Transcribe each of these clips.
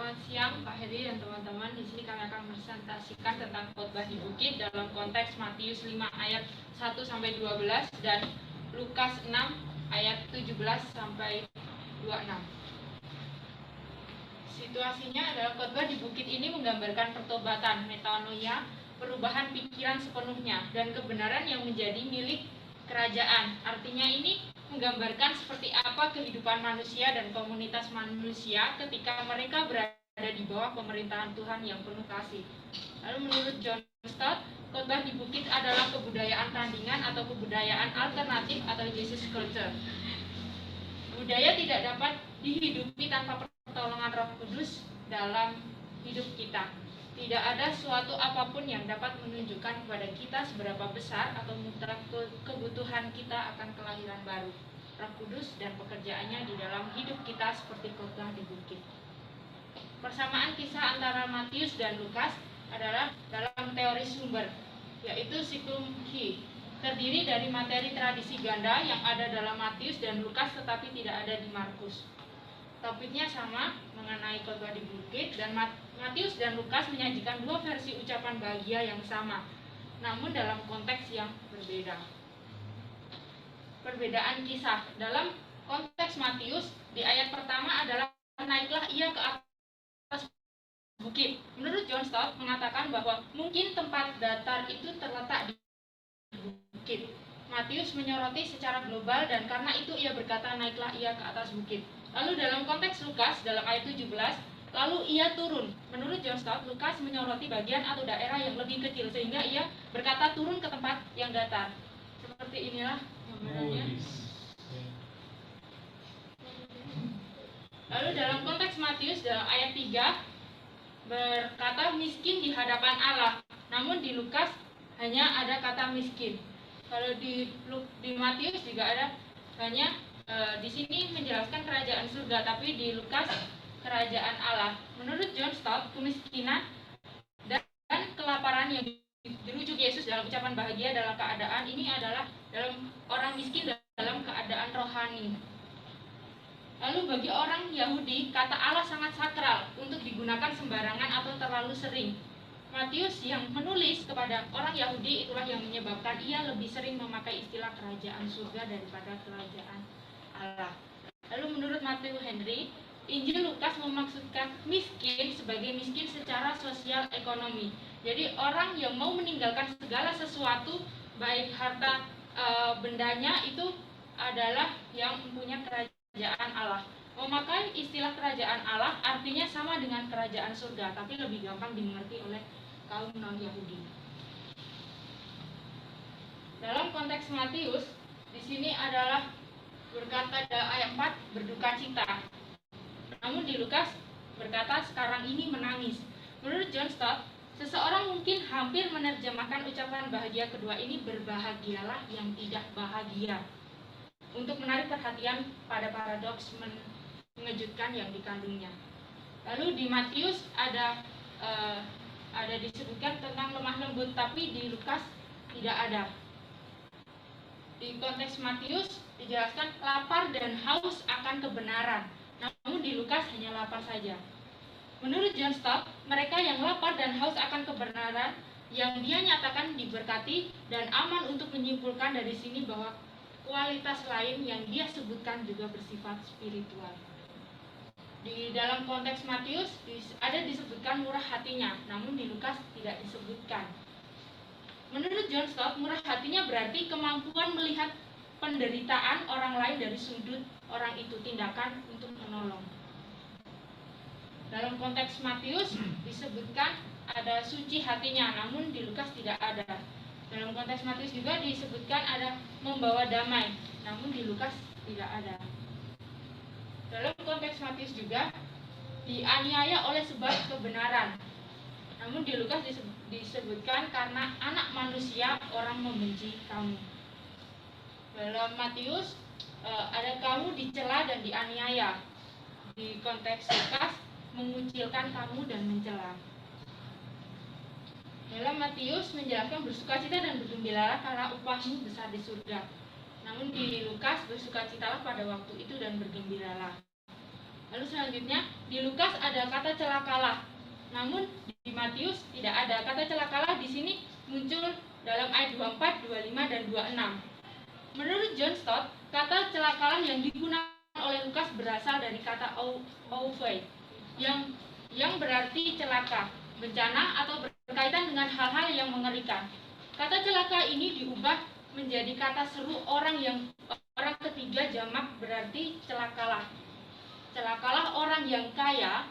Selamat siang Pak Heri dan teman-teman. Di sini kami akan presentasikan tentang khotbah di bukit dalam konteks Matius 5 ayat 1 sampai 12 dan Lukas 6 ayat 17 sampai 26. Situasinya adalah khotbah di bukit ini menggambarkan pertobatan, metanoia, perubahan pikiran sepenuhnya dan kebenaran yang menjadi milik kerajaan. Artinya ini menggambarkan seperti apa kehidupan manusia dan komunitas manusia ketika mereka berada di bawah pemerintahan Tuhan yang penuh kasih. Lalu menurut John Stott, khotbah di bukit adalah kebudayaan tandingan atau kebudayaan alternatif atau Jesus culture. Budaya tidak dapat dihidupi tanpa pertolongan Roh Kudus dalam hidup kita. Tidak ada suatu apapun yang dapat menunjukkan kepada kita seberapa besar atau mutlak kebutuhan kita akan kelahiran baru. Roh Kudus dan pekerjaannya di dalam hidup kita seperti khotbah di bukit. Persamaan kisah antara Matius dan Lukas adalah dalam teori sumber, yaitu siklum Hi. Terdiri dari materi tradisi ganda yang ada dalam Matius dan Lukas tetapi tidak ada di Markus. Topiknya sama, mengenai khotbah di bukit, dan Matius dan Lukas menyajikan dua versi ucapan bahagia yang sama, namun dalam konteks yang berbeda. Perbedaan kisah dalam konteks Matius di ayat pertama adalah naiklah ia ke atas bukit. Menurut John Stott mengatakan bahwa mungkin tempat datar itu terletak di bukit. Matius menyoroti secara global dan karena itu ia berkata naiklah ia ke atas bukit. Lalu dalam konteks Lukas dalam ayat 17, lalu ia turun. Menurut John Stott, Lukas menyoroti bagian atau daerah yang lebih kecil sehingga ia berkata turun ke tempat yang datar. Seperti inilah gambarannya. Lalu dalam konteks Matius dalam ayat 3 berkata miskin di hadapan Allah. Namun di Lukas hanya ada kata miskin. Kalau di Matius juga ada hanya di sini menjelaskan kerajaan surga, tapi di Lukas kerajaan Allah. Menurut John Stott, kemiskinan dan kelaparan yang dirujuk Yesus dalam ucapan bahagia dalam keadaan ini adalah dalam orang miskin dalam keadaan rohani. Lalu bagi orang Yahudi, kata Allah sangat sakral untuk digunakan sembarangan atau terlalu sering. Matius yang menulis kepada orang Yahudi itulah yang menyebabkan ia lebih sering memakai istilah kerajaan surga daripada kerajaan Allah. Lalu menurut Matthew Henry, Injil Lukas memaksudkan miskin sebagai miskin secara sosial ekonomi. Jadi orang yang mau meninggalkan segala sesuatu, baik harta bendanya itu adalah yang mempunyai kerajaan Allah. Memakai istilah kerajaan Allah artinya sama dengan kerajaan surga, tapi lebih gampang dimengerti oleh kaum non-Yahudi. Dalam konteks Matius, di sini adalah berkata dalam ayat 4 berduka cita. Namun di Lukas berkata sekarang ini menangis. Menurut John Stott, seseorang mungkin hampir menerjemahkan ucapan bahagia kedua ini berbahagialah yang tidak bahagia, untuk menarik perhatian pada paradoks mengejutkan yang dikandungnya. Lalu di Matius ada disebutkan tentang lemah lembut, tapi di Lukas tidak ada. Di konteks Matius dijelaskan lapar dan haus akan kebenaran, namun di Lukas hanya lapar saja. Menurut John Stott, mereka yang lapar dan haus akan kebenaran yang dia nyatakan diberkati dan aman untuk menyimpulkan dari sini bahwa kualitas lain yang dia sebutkan juga bersifat spiritual. Di dalam konteks Matius ada disebutkan murah hatinya, namun di Lukas tidak disebutkan. Menurut John Stott, murah hatinya berarti kemampuan melihat penderitaan orang lain dari sudut orang itu, tindakan untuk menolong. Dalam konteks Matius disebutkan ada suci hatinya, namun di Lukas tidak ada. Dalam konteks Matius juga disebutkan ada membawa damai, namun di Lukas tidak ada. Dalam konteks Matius juga dianiaya oleh sebab kebenaran, namun di Lukas disebutkan karena anak manusia orang membenci kamu. Dalam Matius ada kamu dicela dan dianiaya. Di konteks Lukas mengucilkan kamu dan mencela. Dalam Matius menjelaskan bersukacita dan bergembiralah karena upahmu besar di surga. Namun di Lukas bersukacitalah pada waktu itu dan bergembiralah. Lalu selanjutnya di Lukas ada kata celakalah, namun di Matius tidak ada. Kata celakalah di sini muncul dalam ayat 24, 25 dan 26. Menurut John Stott, kata celakalah yang digunakan oleh Lukas berasal dari kata ouphai yang berarti celaka, bencana atau berkaitan dengan hal-hal yang mengerikan. Kata celaka ini diubah menjadi kata seru orang ketiga jamak berarti celakalah. Celakalah orang yang kaya,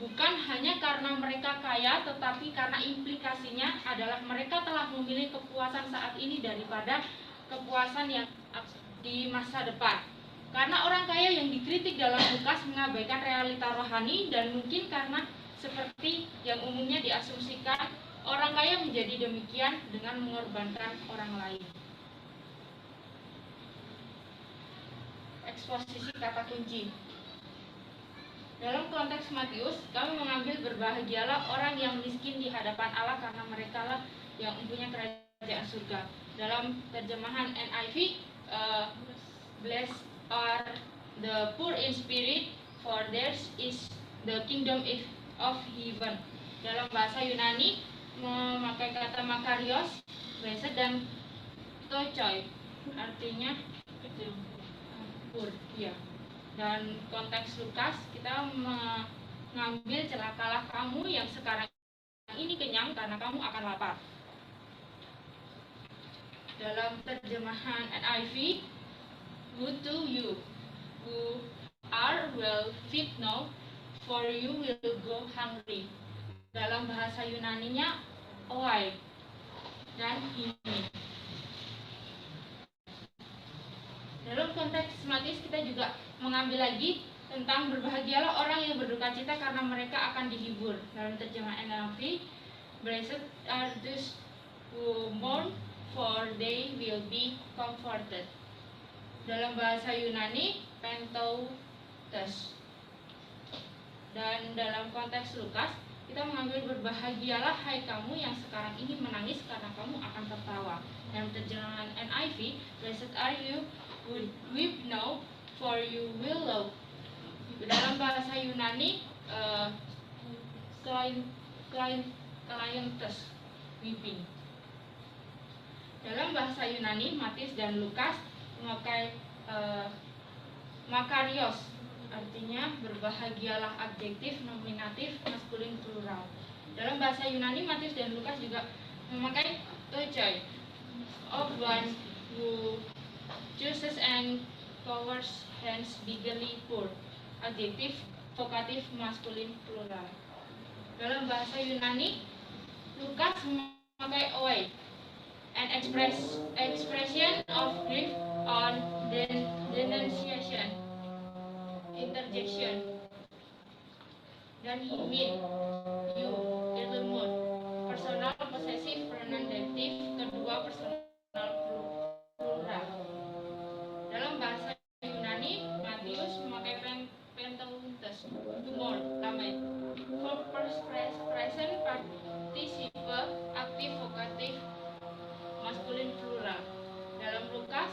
bukan hanya karena mereka kaya, tetapi karena implikasinya adalah mereka telah memilih kepuasan saat ini daripada kepuasan yang di masa depan. Karena orang kaya yang dikritik dalam Lukas mengabaikan realita rohani, dan mungkin karena seperti yang umumnya diasumsikan, orang kaya menjadi demikian dengan mengorbankan orang lain. Eksposisi kata kunci. Dalam konteks Matius, kami mengambil berbahagialah orang yang miskin di hadapan Allah karena mereka lah yang mempunyai kerajaan surga. Dalam terjemahan NIV, blessed are the poor in spirit, for theirs is the kingdom of heaven. Dalam bahasa Yunani memakai kata makarios, blessed dan tochoi, artinya poor, ya. Dan konteks Lukas kita mengambil celakalah kamu yang sekarang ini kenyang karena kamu akan lapar. Dalam terjemahan NIV, woe to you who are well fed now, for you will go hungry. Dalam bahasa Yunaninya oai dan himi. Dalam konteks Matius kita juga mengambil lagi tentang berbahagialah orang yang berduka cita karena mereka akan dihibur. Dalam terjemahan NIV, blessed are those who mourn, for they will be comforted. Dalam bahasa Yunani, pentoutes. Dan dalam konteks Lukas, kita mengambil berbahagialah hai kamu yang sekarang ini menangis karena kamu akan tertawa. Dalam terjemahan NIV, blessed are you who weep now, for you will laugh. Dalam bahasa Yunani, klientes, weeping. Dalam bahasa Yunani, Matius dan Lukas memakai makarios, artinya berbahagialah adjektif, nominatif, maskulin, plural. Dalam bahasa Yunani, Matius dan Lukas juga memakai tochoi, of one who chooses and covers hands bigly poor, adjektif, vokatif, maskulin, plural. Dalam bahasa Yunani, Lukas memakai oai, an expression of grief on denunciation, interjection, dan himid, you, ill mood, personal possessive pronoun dative, kedua personal plural. Dalam bahasa Yunani, Matius memakai pentoutes, to mourn, damai, for present participle, aktif, vokatif, maskulin, plural. Dalam Lukas,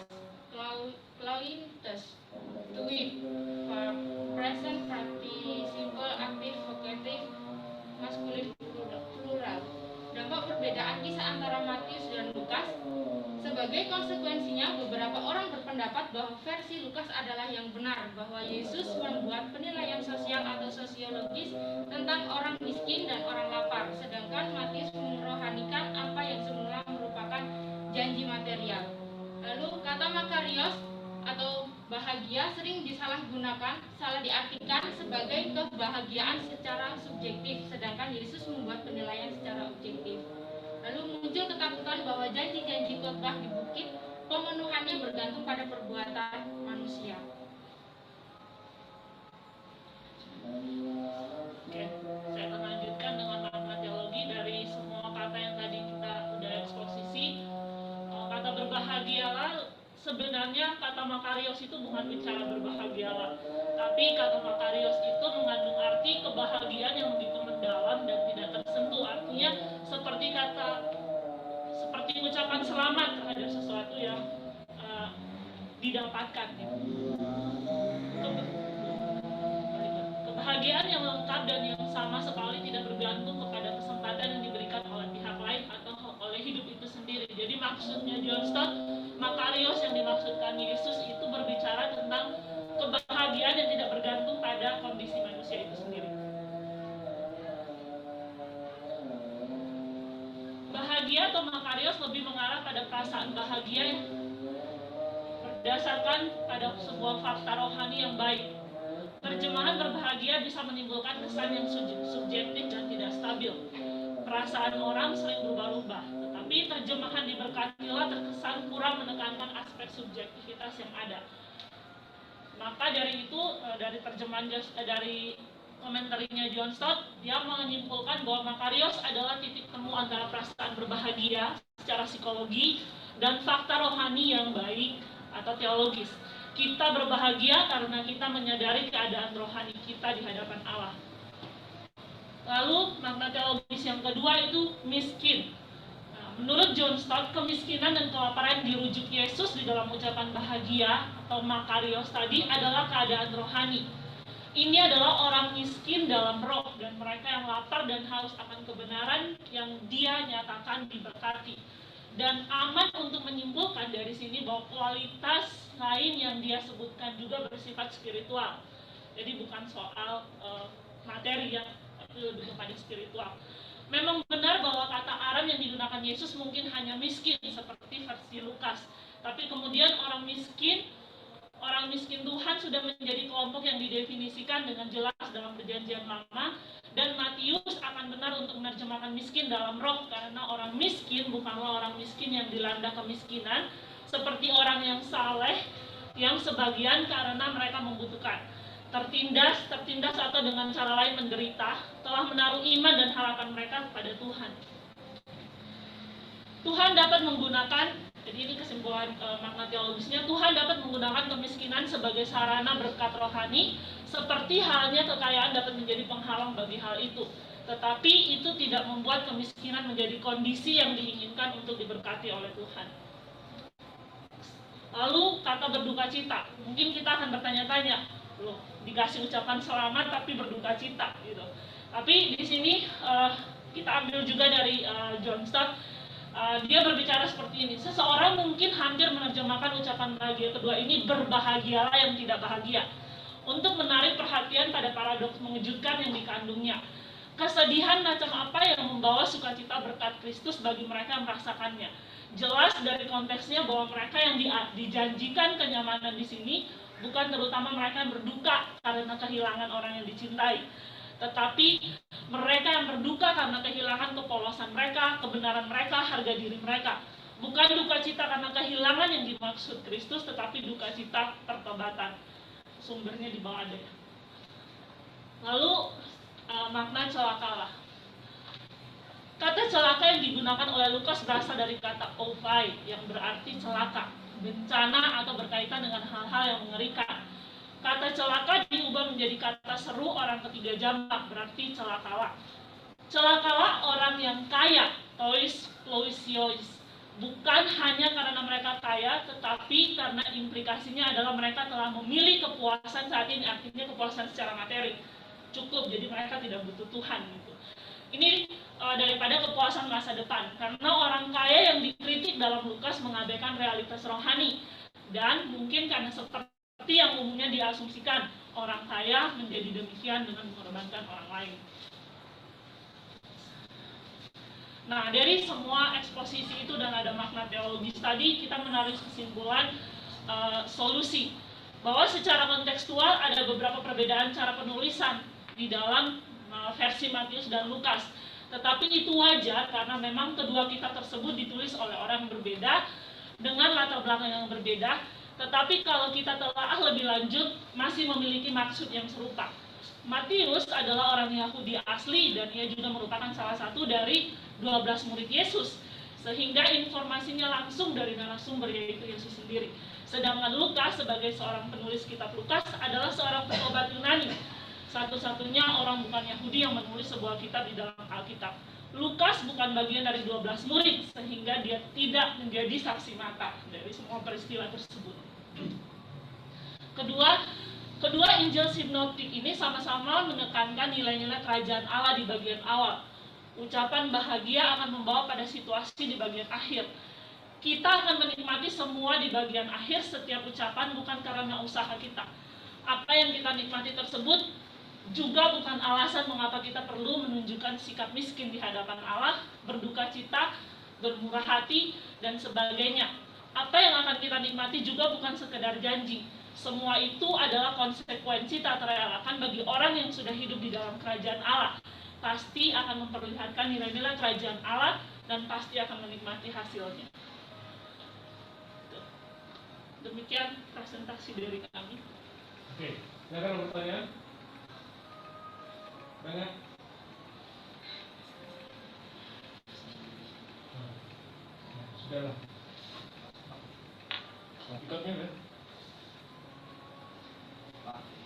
klointes, to weep, for present participle, aktif, vokatif, maskulin, plural. Dampak perbedaan kisah antara Matius dan Lukas. Sebagai konsekuensinya, beberapa orang berpendapat bahwa versi Lukas adalah yang benar, bahwa Yesus membuat penilaian sosial atau sosiologis tentang orang miskin dan orang lapar, sedangkan Matius merohanikan apa yang semula merupakan janji material. Lalu kata makarios atau bahagia sering disalahgunakan, salah diartikan sebagai kebahagiaan secara subjektif, sedangkan Yesus membuat penilaian secara objektif. Lalu muncul ketakutan bahwa janji-janji khotbah di bukit pemenuhannya bergantung pada perbuatan manusia. Oke, saya akan lanjutkan dengan makna teologi dari semua kata yang tadi kita udah eksposisi. Kata berbahagialah, sebenarnya kata makarios itu bukan bicara berbahagialah, tapi kata makarios itu mengandung arti kebahagiaan yang begitu mendalam dan tidak tersentuh. Artinya seperti ucapan selamat terhadap sesuatu yang didapatkan. kebahagiaan yang lengkap dan yang sama sekali tidak bergantung kepada kesempatan yang diberikan oleh pihak lain atau oleh hidup itu sendiri. Jadi maksudnya John Stott, makarios yang dimaksudkan Yesus itu berbicara tentang kebahagiaan yang tidak bergantung pada kondisi manusia itu sendiri. Bahagia atau makarios lebih mengarah pada perasaan bahagia yang berdasarkan pada sebuah fakta rohani yang baik. Terjemahan berbahagia bisa menimbulkan kesan yang subjektif dan tidak stabil. Perasaan orang sering berubah-ubah, tetapi terjemahan diberkatilah terkesan kurang menekankan aspek subjektivitas yang ada. Maka dari itu, dari terjemahan dari komentarnya John Stott, dia menyimpulkan bahwa makarios adalah titik temu antara perasaan berbahagia secara psikologi dan fakta rohani yang baik atau teologis. Kita berbahagia karena kita menyadari keadaan rohani kita di hadapan Allah. Lalu makna teologis yang kedua itu miskin. Menurut John Stott, kemiskinan dan kelaparan dirujuk Yesus di dalam ucapan bahagia atau makarios tadi adalah keadaan rohani. Ini adalah orang miskin dalam roh dan mereka yang lapar dan haus akan kebenaran yang dia nyatakan diberkati. Dan aman untuk menyimpulkan dari sini bahwa kualitas lain yang dia sebutkan juga bersifat spiritual. Jadi bukan soal materi yang lebih kepada spiritual. Memang benar bahwa kata aram yang digunakan Yesus mungkin hanya miskin seperti versi Lukas. Tapi kemudian orang miskin Tuhan sudah menjadi kelompok yang didefinisikan dengan jelas dalam Perjanjian Lama, dan Matius akan benar untuk menerjemahkan miskin dalam roh, karena orang miskin bukanlah orang miskin yang dilanda kemiskinan seperti orang yang saleh yang sebagian karena mereka membutuhkan, tertindas atau dengan cara lain menderita, telah menaruh iman dan harapan mereka kepada Tuhan. Tuhan dapat menggunakan, jadi ini kesimpulan makna teologisnya, Tuhan dapat menggunakan kemiskinan sebagai sarana berkat rohani, seperti halnya kekayaan dapat menjadi penghalang bagi hal itu. Tetapi itu tidak membuat kemiskinan menjadi kondisi yang diinginkan untuk diberkati oleh Tuhan. Lalu kata berduka cita, mungkin kita akan bertanya-tanya, loh, dikasih ucapan selamat tapi berduka cita gitu. Tapi di sini kita ambil juga dari John Stott. Dia berbicara seperti ini. Seseorang mungkin hampir menerjemahkan ucapan bahagia kedua ini berbahagialah yang tidak bahagia, untuk menarik perhatian pada paradoks mengejutkan yang dikandungnya. Kesedihan macam apa yang membawa sukacita berkat Kristus bagi mereka yang merasakannya? Jelas dari konteksnya bahwa mereka yang dijanjikan kenyamanan di sini bukan terutama mereka yang berduka karena kehilangan orang yang dicintai, tetapi mereka yang berduka karena kehilangan kepolosan mereka, kebenaran mereka, harga diri mereka. Bukan duka cita karena kehilangan yang dimaksud Kristus, tetapi duka cita pertobatan. Sumbernya di bawah ada. Lalu makna celakalah. Kata celaka yang digunakan oleh Lukas berasal dari kata ovai, yang berarti celaka, bencana atau berkaitan dengan hal-hal yang mengerikan. Kata celaka diubah menjadi kata seru orang ketiga jamak, berarti celakalah. Celakalah orang yang kaya, tois ploisiois. Bukan hanya karena mereka kaya, tetapi karena implikasinya adalah mereka telah memilih kepuasan saat ini, artinya kepuasan secara materi. Cukup, jadi mereka tidak butuh Tuhan. Gitu. Ini daripada kepuasan masa depan, karena orang kaya yang dikritik dalam Lukas mengabaikan realitas rohani. Dan mungkin karena seperti yang umumnya diasumsikan, orang kaya menjadi demikian dengan mengorbankan orang lain. Nah, dari semua eksposisi itu dan ada makna teologis tadi, kita menarik kesimpulan solusi bahwa secara kontekstual ada beberapa perbedaan cara penulisan di dalam versi Matius dan Lukas. Tetapi itu wajar karena memang kedua kitab tersebut ditulis oleh orang yang berbeda dengan latar belakang yang berbeda. Tetapi kalau kita telah lebih lanjut, masih memiliki maksud yang serupa. Matius adalah orang Yahudi asli dan ia juga merupakan salah satu dari 12 murid Yesus, sehingga informasinya langsung dari narasumber, yaitu Yesus sendiri. Sedangkan Lukas sebagai seorang penulis kitab Lukas adalah seorang penulis Yunani, satu-satunya orang bukan Yahudi yang menulis sebuah kitab di dalam Alkitab. Lukas bukan bagian dari 12 murid, sehingga dia tidak menjadi saksi mata dari semua peristiwa tersebut. Kedua, Kedua Injil sinoptik ini sama-sama menekankan nilai-nilai kerajaan Allah di bagian awal. Ucapan bahagia akan membawa pada situasi di bagian akhir. Kita akan menikmati semua di bagian akhir setiap ucapan bukan karena usaha kita. Apa yang kita nikmati tersebut juga bukan alasan mengapa kita perlu menunjukkan sikap miskin di hadapan Allah, berduka cita, bermurah hati, dan sebagainya. Apa yang akan kita nikmati juga bukan sekedar janji. Semua itu adalah konsekuensi tak terelakkan bagi orang yang sudah hidup di dalam kerajaan Allah. Pasti akan memperlihatkan nilai-nilai kerajaan Allah dan pasti akan menikmati hasilnya. Demikian presentasi dari kami. Oke, silakan bertanya. Banyak. Sudahlah. Ikutnya